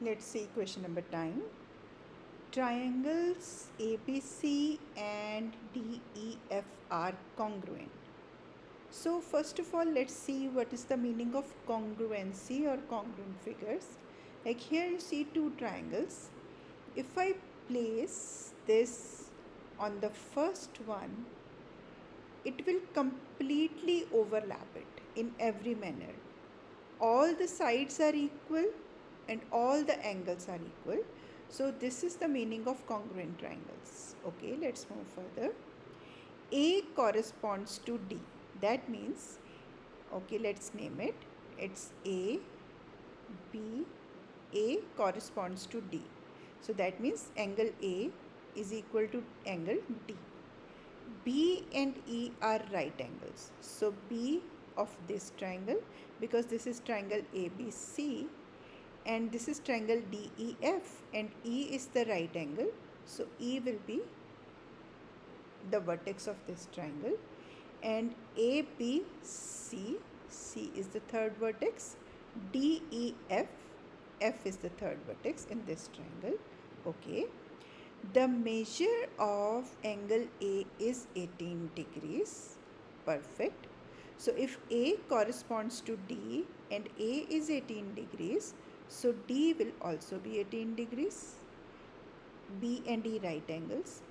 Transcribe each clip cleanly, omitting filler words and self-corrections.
Let's see question number 9. Triangles ABC and DEF are congruent. So first of all, let's see what is the meaning of congruency or congruent figures. Like here you see two triangles. If I place this on the first one, it will completely overlap it in every manner. All the sides are equal and all the angles are equal. So this is the meaning of congruent triangles. Okay, let's move further. A corresponds to D. That means, okay, let's name it. It's A, B, A corresponds to D. So that means angle A is equal to angle D. B and E are right angles. So B of this triangle, because this is triangle ABC and this is triangle DEF and E is the right angle. So E will be the vertex of this triangle, and ABC, C is the third vertex, DEF, F is the third vertex in this triangle. Okay. The measure of angle A is 18 degrees. Perfect. So if A corresponds to D and A is 18 degrees, so D will also be 18 degrees. B and D right angles.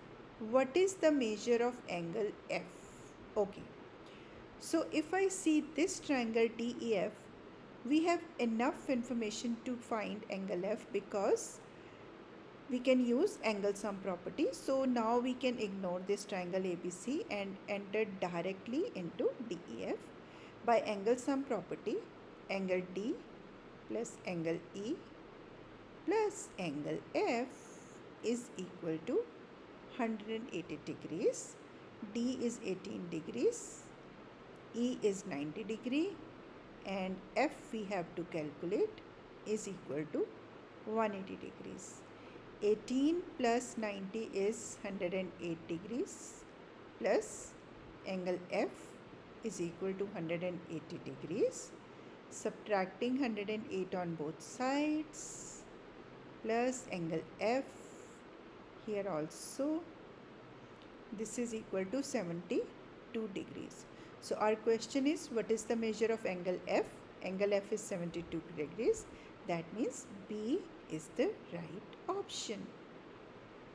What is the measure of angle F? Okay. So if I see this triangle DEF, we have enough information to find angle F because we can use angle sum property. So now we can ignore this triangle ABC and enter directly into DEF. By angle sum property, angle D plus angle E plus angle F is equal to 180 degrees. D is 18 degrees, E is 90 degree, and F we have to calculate is equal to 180 degrees. 18 plus 90 is 108 degrees plus angle F is equal to 180 degrees. Subtracting 108 on both sides plus angle F here also, this is equal to 72 degrees. So our question is, what is the measure of angle F? Angle F is 72 degrees. That means B is the right option.